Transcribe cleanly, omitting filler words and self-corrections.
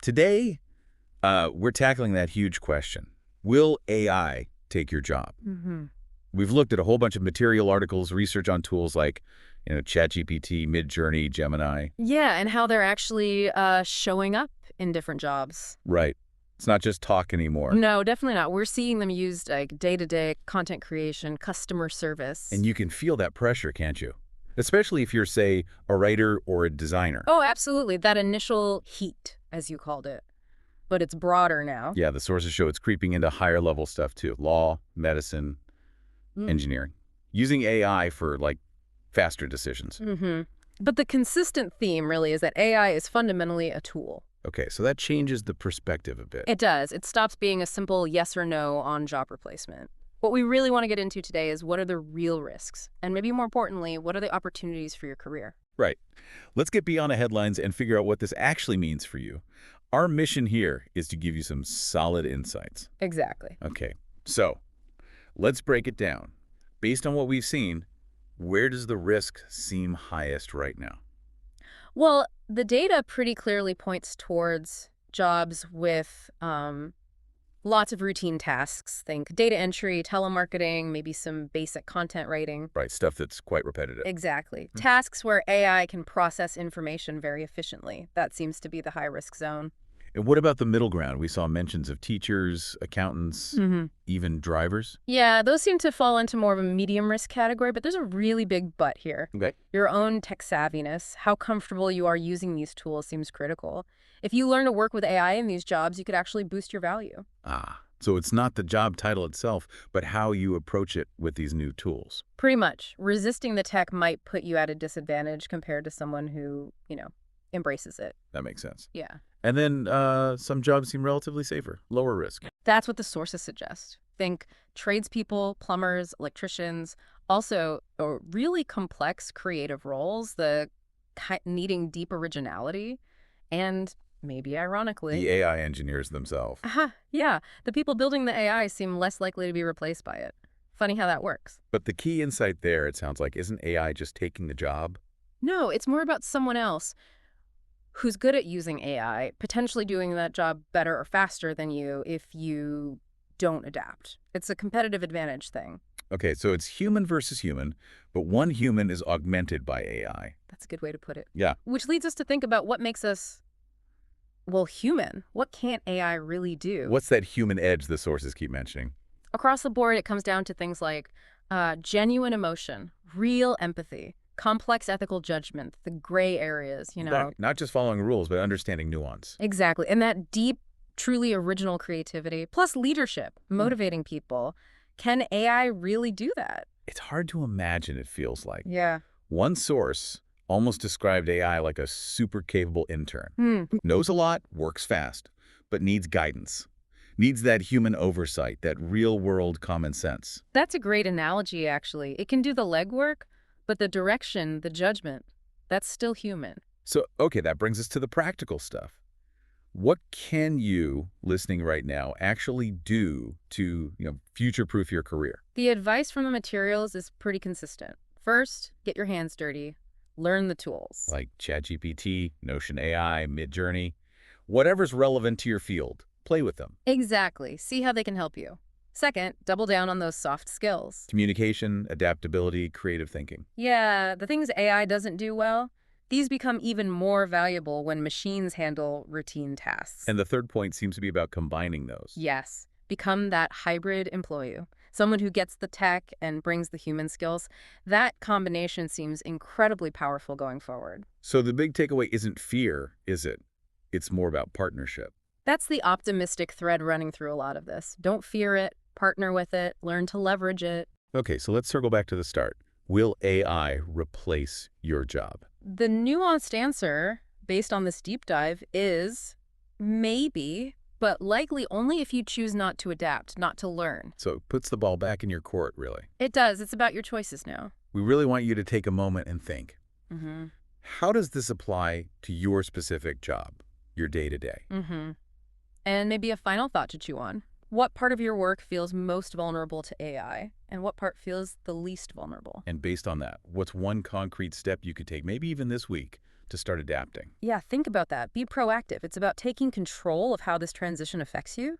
Today, we're tackling that huge question. Will AI take your job? Hmm. We've looked at a whole bunch of material articles, research on tools like, ChatGPT, Midjourney, Gemini. Yeah, and how they're actually showing up in different jobs. Right. It's not just talk anymore. No, definitely not. We're seeing them used like day-to-day content creation, customer service. And you can feel that pressure, can't you? Especially if you're, say, a writer or a designer. Oh, absolutely. That initial heat, as you called it. But it's broader now. Yeah, the sources show it's creeping into higher level stuff too. Law, medicine, engineering. Using AI for, faster decisions. Mm-hmm. But the consistent theme really is that AI is fundamentally a tool. Okay, so that changes the perspective a bit. It does. It stops being a simple yes or no on job replacement. What we really want to get into today is what are the real risks? And maybe more importantly, what are the opportunities for your career? Right. Let's get beyond the headlines and figure out what this actually means for you. Our mission here is to give you some solid insights. Exactly. Okay, so let's break it down. Based on what we've seen, where does the risk seem highest right now? Well, the data pretty clearly points towards jobs with lots of routine tasks. Think data entry, telemarketing, maybe some basic content writing. Right, stuff that's quite repetitive. Exactly. Tasks where AI can process information very efficiently. That seems to be the high-risk zone. And what about the middle ground? We saw mentions of teachers, accountants, even drivers. Yeah, those seem to fall into more of a medium risk category, but there's a really big but here. Okay. Your own tech savviness, how comfortable you are using these tools seems critical. If you learn to work with AI in these jobs, you could actually boost your value. So it's not the job title itself, but how you approach it with these new tools. Pretty much. Resisting the tech might put you at a disadvantage compared to someone who, embraces it. That makes sense. Yeah. And then some jobs seem relatively safer, lower risk. That's what the sources suggest. Think tradespeople, plumbers, electricians, also really complex creative roles, needing deep originality, and maybe ironically, The AI engineers themselves. yeah, the people building the AI seem less likely to be replaced by it. Funny how that works. But the key insight there, it sounds like, isn't AI just taking the job? No, it's more about someone else who's good at using AI, potentially doing that job better or faster than you if you don't adapt. It's a competitive advantage thing. Okay, so it's human versus human, but one human is augmented by AI. That's a good way to put it. Yeah. Which leads us to think about what makes us, well, human. What can't AI really do? What's that human edge the sources keep mentioning? Across the board, it comes down to things like genuine emotion, real empathy, complex ethical judgment, the gray areas, Right. Not just following rules, but understanding nuance. Exactly. And that deep, truly original creativity, plus leadership, motivating people. Can AI really do that? It's hard to imagine, it feels like. Yeah. One source almost described AI like a super capable intern. Knows a lot, works fast, but needs guidance. Needs that human oversight, that real-world common sense. That's a great analogy, actually. It can do the legwork, but the direction, the judgment, that's still human. So, okay, that brings us to the practical stuff. What can you, listening right now, actually do to, future-proof your career? The advice from the materials is pretty consistent. First, get your hands dirty. Learn the tools. Like ChatGPT, Notion AI, Midjourney, whatever's relevant to your field. Play with them. Exactly. See how they can help you. Second, double down on those soft skills. Communication, adaptability, creative thinking. Yeah, the things AI doesn't do well, these become even more valuable when machines handle routine tasks. And the third point seems to be about combining those. Yes, become that hybrid employee. Someone who gets the tech and brings the human skills. That combination seems incredibly powerful going forward. So the big takeaway isn't fear, is it? It's more about partnership. That's the optimistic thread running through a lot of this. Don't fear it, partner with it, learn to leverage it. Okay, so let's circle back to the start. Will AI replace your job? The nuanced answer, based on this deep dive, is maybe, but likely only if you choose not to adapt, not to learn. So it puts the ball back in your court, really. It does. It's about your choices now. We really want you to take a moment and think. Mm-hmm. How does this apply to your specific job, your day-to-day? Mm-hmm. And maybe a final thought to chew on. What part of your work feels most vulnerable to AI, and what part feels the least vulnerable? And based on that, what's one concrete step you could take, maybe even this week, to start adapting. Yeah, think about that. Be proactive. It's about taking control of how this transition affects you.